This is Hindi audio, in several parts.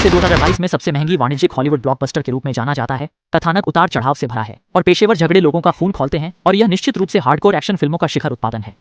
इसे 2022 में सबसे महंगी वाणिज्यिक हॉलीवुड ब्लॉकबस्टर के रूप में जाना जाता है। कथानक उतार चढ़ाव से भरा है और पेशेवर झगड़े लोगों का खून खौलते हैं और यह निश्चित रूप से हार्डकोर एक्शन फिल्मों का शिखर उत्पादन है।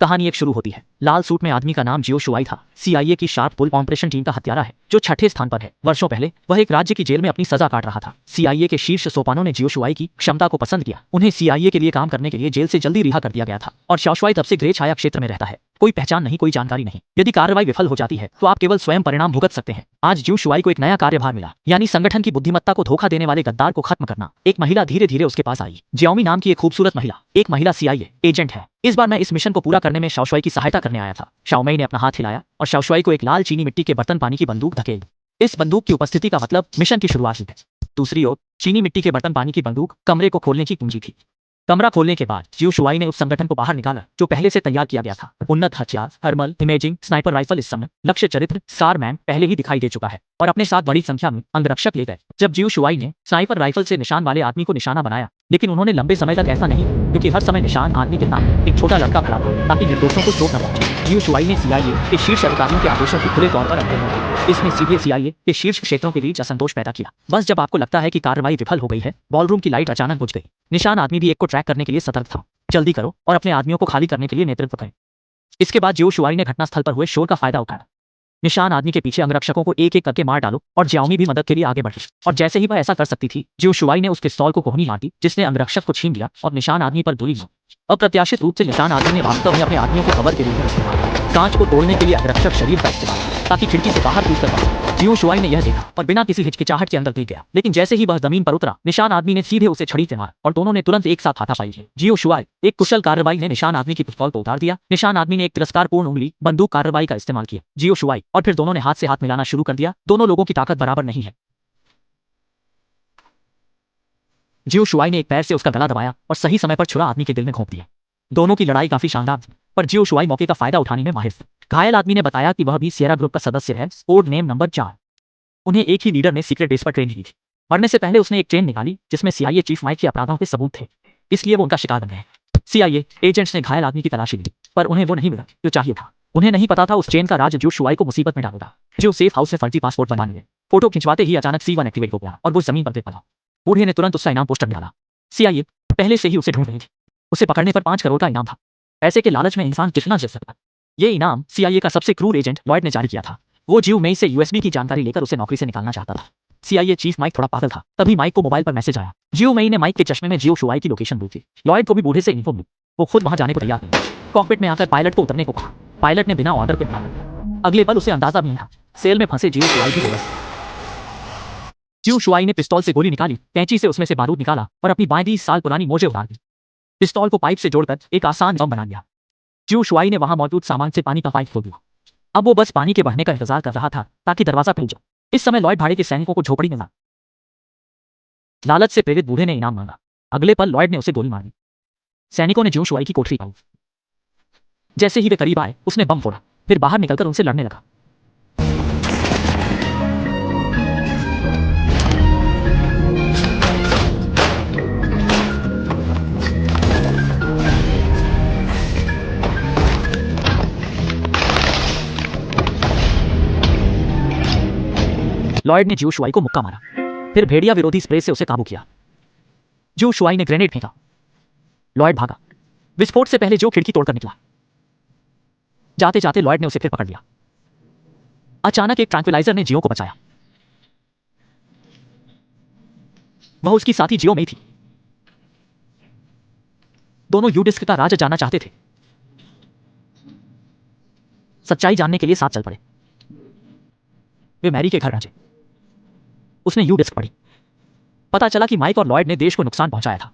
कहानी एक शुरू होती है। लाल सूट में आदमी का नाम जियो शुआई था। CIA की शार्प पुल ऑपरेशन टीम का हत्यारा है जो छठे स्थान पर है। वर्षों पहले वह एक राज्य की जेल में अपनी सजा काट रहा था। CIA के शीर्ष सोपानों ने जियो शुआई की क्षमता को पसंद किया। उन्हें CIA के लिए काम करने के लिए जेल से जल्दी रिहा कर दिया गया था और शाओशुआई तब से ग्रे छाया क्षेत्र में रहता है। कोई पहचान नहीं, कोई जानकारी नहीं। यदि कार्रवाई विफल हो जाती है तो आप केवल स्वयं परिणाम भुगत सकते हैं। आज जियो शुआई को एक नया कार्यभार मिला, यानी संगठन की बुद्धिमत्ता को धोखा देने वाले गद्दार को खत्म करना। एक महिला धीरे धीरे उसके पास आई। जियाओमी नाम की एक खूबसूरत महिला, एक महिला CIA एजेंट है। इस बार मैं इस मिशन को पूरा करने में शाओशुआई की सहायता करने आया था। शाओमेई ने अपना हाथ हिलाया और शाओशुआई को एक लाल चीनी मिट्टी के बर्तन पानी की बंदूक धकेली। इस बंदूक की उपस्थिति का मतलब मिशन की शुरुआत ही है। दूसरी ओर चीनी मिट्टी के बर्तन पानी की बंदूक कमरे को खोलने की कुंजी थी। कमरा खोलने के बाद जियो शुआई ने उस संगठन को बाहर निकाला जो पहले से तैयार किया गया था। उन्नत हथियार, थर्मल इमेजिंग, स्नाइपर राइफल। इस समय लक्ष्य चरित्र स्टारमैन पहले ही दिखाई दे चुका है और अपने साथ बड़ी संख्या में अंगरक्षक ले गए। जब जियो शुआई ने स्नाइपर राइफल से निशान वाले आदमी को निशाना बनाया, लेकिन उन्होंने लंबे समय तक ऐसा नहीं, क्योंकि हर समय निशान आदमी के सामने एक छोटा लड़का खड़ा था ताकि निर्दोषों को चोट न पहुंचे। जियो शुआई ने CIA के शीर्ष अधिकारियों के आदेशों की खुले तौर पर अवहेलना की। इसने सीधे CIA के शीर्ष क्षेत्रों के बीच असंतोष पैदा किया। बस जब आपको लगता है कि कार्रवाई विफल हो गई है, बॉलरूम की लाइट अचानक बुझ गई। निशान आदमी भी एक को ट्रैक करने के लिए सतर्क था। जल्दी करो और अपने आदमियों को खाली करने के लिए नेतृत्व करें। इसके बाद जियो शुआई ने घटनास्थल पर हुए शोर का फायदा उठाया। निशान आदमी के पीछे अंगरक्षकों को एक एक करके मार डालो और जियाओमी भी मदद के लिए आगे बढ़ी। और जैसे ही वह ऐसा कर सकती थी, जियो शुआई ने उस पिस्तौल को कोहनी मार दी जिसने अंगरक्षक को छीन लिया और निशान आदमी पर गोली मारी। अप्रत्याशित रूप से निशान आदमी ने वास्तव में अपने आदमियों को कवर के रूप में इस्तेमाल किया। कांच को तोड़ने के लिए अंगरक्षक शरीर का इस्तेमाल किया ताकि खिड़की से बाहर कूद कर पाए। जियो शुआई ने यह देखा और बिना किसी हिचकिचाहट के अंदर गिर गया। लेकिन जैसे ही वह जमीन पर उतरा, निशान आदमी ने सीधे उसे छड़ी से मारा और दोनों ने तुरंत एक साथ हाथापाई की। जियो शुआई एक कुशल कार्रवाई ने निशान आदमी की पिस्तौल को उतार दिया। निशान आदमी ने एक तिरस्कारपूर्ण उंगली बंदूक कार्रवाई का इस्तेमाल किया। जियो शुआई और फिर दोनों ने हाथ से हाथ मिलाना शुरू कर दिया। दोनों लोगों की ताकत बराबर नहीं है। जियो शुआई ने एक पैर से उसका गला दबाया और सही समय पर छुरा आदमी के दिल में घोंप दिया। दोनों की लड़ाई काफी शानदार थी, पर जियो शुआई मौके का फायदा उठाने में माहिर था। घायल आदमी ने बताया कि वह भी सियरा ग्रुप का सदस्य है, कोड नेम नंबर 4। उन्हें एक ही लीडर ने सीक्रेट बेस पर ट्रेनिंग दी थी। मरने से पहले उसने एक चेन निकाली जिसमें CIA चीफ माइक के अपराधों के सबूत थे, इसलिए वो उनका शिकार बन गए। CIA एजेंट्स ने घायल आदमी की तलाशी ली, पर उन्हें वो नहीं मिला जो चाहिए था। उन्हें नहीं पता था उस चेन का राज जियो शुआई को मुसीबत में डालेगा। जियो सेफ हाउस में फर्जी पासपोर्ट बनवाने गए। फोटो खिंचवाते ही अचानक C1 एक्टिवेट हो गया और वो जमीन पर गिर पड़ा। बूढ़े ने तुरंत उसका इनाम पोस्टर निकाला। CIA पहले से ही उसे ढूंढ रही थी। उसे पकड़ने पर 5 करोड़ का इनाम था। पैसे के लालच में इंसान कितना गिर सकता है। ये इनाम CIA का सबसे क्रूर एजेंट लॉयड ने जारी किया था। वो जियो मेई से USB की जानकारी लेकर उसे नौकरी से निकालना चाहता था। CIA चीफ माइक थोड़ा पागल था। तभी माइक को मोबाइल पर मैसेज आया। जियो मेई ने माइक के चश्मे में जियो शुआई की लोकेशन ढूंढी। लॉयड को भी बूढ़े से इन्फो मिली। वो खुद वहां जाने को तैयार नहीं। कॉकपिट में आकर पायलट को उतरने को कहा। पायलट ने बिना ऑर्डर के भाग लिया। अगले पल उसे अंदाजा भी नहीं था, सेल में फंसे जियो शुआई की जरूरत। जियो शुआई ने पिस्तौल से गोली निकाली, कैंची से उसमें से बारूद निकाला और अपनी 22 साल पुरानी मोजे उतार दी। पिस्तौल को पाइप से जोड़कर एक आसान बम बना दिया। जियो शुआई ने वहां मौजूद सामान से पानी का पाइप खोल दिया। अब वो बस पानी के बढ़ने का इंतजार कर रहा था ताकि दरवाजा खुल जाए। इस समय लॉयड भाड़े के सैनिकों को झोपड़ी में ला। लालच से प्रेरित बूढ़े ने इनाम मांगा। अगले पल लॉयड ने उसे गोली मार दी। सैनिकों ने जियो शुआई की कोठरी पाई। जैसे ही वे करीब आए, उसने बम फोड़ा, फिर बाहर निकलकर उनसे लड़ने लगा। लॉयड ने जियो शुआई को मुक्का मारा, फिर भेड़िया विरोधी स्प्रे से उसे काबू किया। जियो शुआई ने ग्रेनेड फेंका। लॉयड भागा। विस्फोट से पहले जियो खिड़की तोड़कर निकला। जाते जाते लॉयड ने उसे फिर पकड़ लिया। अचानक एक ट्रैंक्विलाइजर ने जियो को बचाया। वह उसकी साथी जियो मेई थी। दोनों यूडिस्क का राज जानना चाहते थे। सच्चाई जानने के लिए साथ चल पड़े। वे मैरी के घर पहुंचे। उसने यूडिस्क पढ़ी। पता चला कि माइक और लॉयड ने देश को नुकसान पहुंचाया था।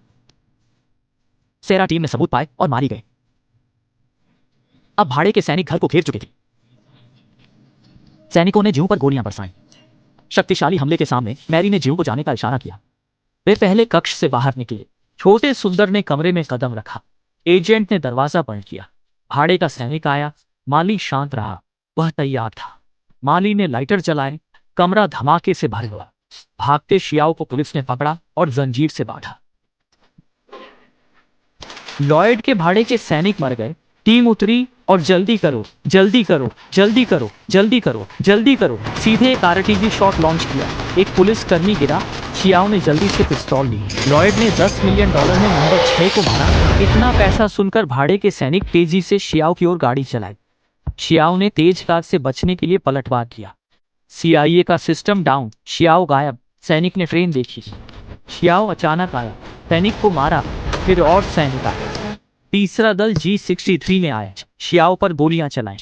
सेरा टीम ने सबूत पाए और मारी गए। अब भाड़े के सैनिक घर को घेर चुके थे। सैनिकों ने जियो पर गोलियां बरसाईं। शक्तिशाली हमले के सामने मैरी ने जियो को जाने का इशारा किया। वे पहले कक्ष से बाहर निकले। छोटे सुंदर ने कमरे में कदम रखा। एजेंट ने दरवाजा बंद किया। भाड़े का सैनिक आया। माली शांत रहा। वह तैयार था। माली ने लाइटर जलाए। कमरा धमाके से भर गया। भागते शियाओ को पुलिस ने पकड़ा और जंजीर से बांधा। लॉयड के भाड़े के सैनिक मर गए, टीम उतरी और जल्दी करो, जल्दी करो, जल्दी करो, जल्दी करो, जल्दी करो। सीधे एक आरटीजी शॉट लॉन्च किया। एक पुलिसकर्मी गिरा। शियाओ ने जल्दी से पिस्तौल ली। लॉयड ने $10 मिलियन में नंबर 6 को मारा। इतना पैसा सुनकर भाड़े के सैनिक तेजी से शियाओ की ओर गाड़ी चलाई। शियाओ ने तेज कार से बचने के लिए पलटवार किया। CIA का सिस्टम डाउन। शियाओ गायब। सैनिक ने ट्रेन देखी। शियाओ अचानक आया, सैनिक को मारा, फिर और सैनिक आए। तीसरा दल G63 में आया। शियाओ पर गोलियां चलाई।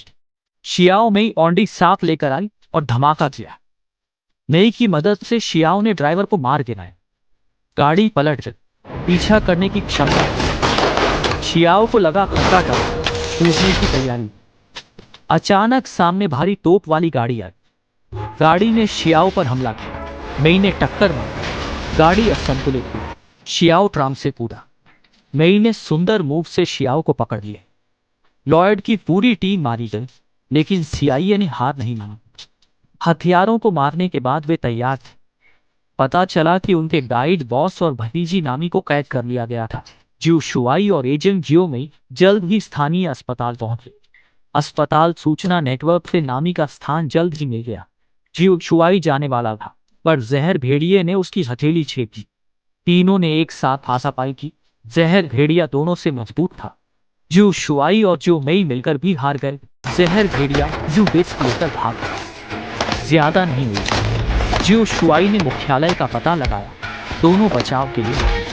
शियाओ मई ऑन्डी साफ लेकर आई और धमाका किया। मई की मदद से शियाओ ने ड्राइवर को मार गिराया। गाड़ी पलट गई। पीछा करने की क्षमता। शियाओ को लगा खतरा था, कूदने की तैयारी। अचानक सामने भारी तोप वाली गाड़ी आई। गाड़ी ने शियाओ पर हमला किया। मई ने टक्कर मारी। गाड़ी असंतुलित हुई। शियाओ ट्राम से कूदा। मई ने सुंदर मूव से शियाओ को पकड़ लिया। लॉयड की पूरी टीम मारी गई, लेकिन CIA ने हार नहीं मानी। हथियारों को मारने के बाद वे तैयार थे। पता चला कि उनके गाइड, बॉस और भतीजी नामी को कैद कर लिया गया था। जियो शुआई और एजेंट जियो मई जल्द ही स्थानीय अस्पताल पहुंचे। अस्पताल सूचना नेटवर्क से नामी का स्थान जल्द ही मिल गया। जियो शुआई जाने वाला था, पर जहर भेड़िए ने उसकी हथेली छेद दी। तीनों ने एक साथ हाथापाई की। जहर भेड़िया दोनों से मजबूत था। जियो शुआई और जियो मई मिलकर भी हार गए। जहर भेड़िया जियो बेस लेकर भाग गया। ज्यादा नहीं हुई। जियो शुआई ने मुख्यालय का पता लगाया। दोनों बचाव के लिए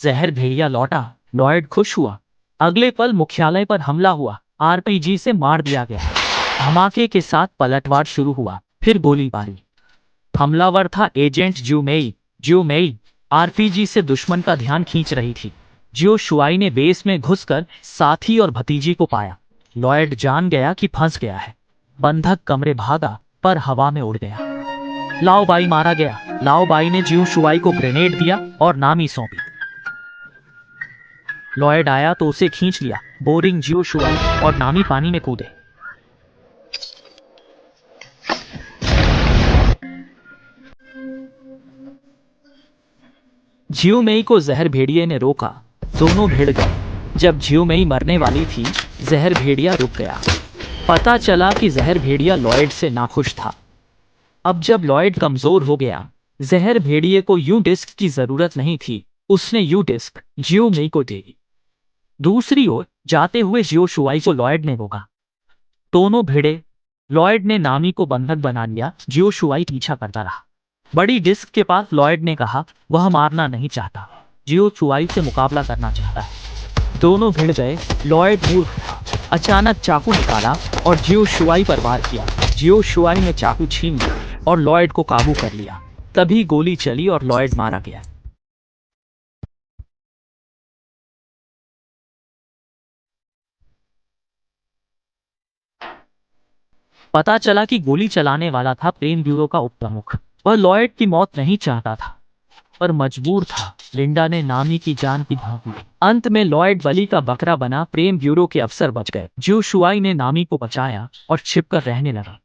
जहर भेड़िया लौटा। लॉयड खुश हुआ। अगले पल मुख्यालय पर हमला हुआ। RPG से मार दिया गया। धमाके के साथ पलटवार शुरू हुआ, फिर गोलीबारी। हमलावर था एजेंट जियो मई। जियो मई RPG से दुश्मन का ध्यान खींच रही थी। जियो शुआई ने बेस में घुसकर साथी और भतीजी को पाया। लॉयड जान गया कि फंस गया है। बंधक कमरे भागा, पर हवा में उड़ गया। लाओ बाई मारा गया। लाओ बाई ने जियो शुआई को ग्रेनेड दिया और नामी सौंपी। लॉयड आया तो उसे खींच लिया। बोरिंग जियो शुआई और नामी पानी में कूदे। जियो मई को जहर भेड़िए ने रोका। दोनों भिड़ गए। जब जियो मई मरने वाली थी, जहर भेड़िया रुक गया। पता चला कि जहर भेड़िया लॉयड से नाखुश था। अब जब लॉयड कमजोर हो गया, जहर भेड़िए को यू डिस्क की जरूरत नहीं थी। उसने यू डिस्क जियो मई को दे दी। दूसरी ओर जाते हुए जियो शुआई को लॉयड ने रोका। दोनों भिड़े। लॉयड ने नामी को बंधक बना लिया। जियो शुआई पीछा करता रहा। बड़ी डिस्क के पास लॉयड ने कहा वह मारना नहीं चाहता, जियो शुआई से मुकाबला करना चाहता है। दोनों भिड़ गए। लॉयड मूर्ख था। अचानक चाकू निकाला और जियो शुआई पर वार किया। जियो शुआई ने चाकू छीन लिया और लॉयड को काबू कर लिया। तभी गोली चली और लॉयड मारा गया। पता चला कि गोली चलाने वाला था प्रेम ब्यूरो का उपप्रमुख। वह लॉयड की मौत नहीं चाहता था, पर मजबूर था। लिंडा ने नामी की जान की भांति। अंत में लॉयड बलि का बकरा बना। प्रेम ब्यूरो के अफसर बच गए। जियो शुआई ने नामी को बचाया और छिपकर रहने लगा।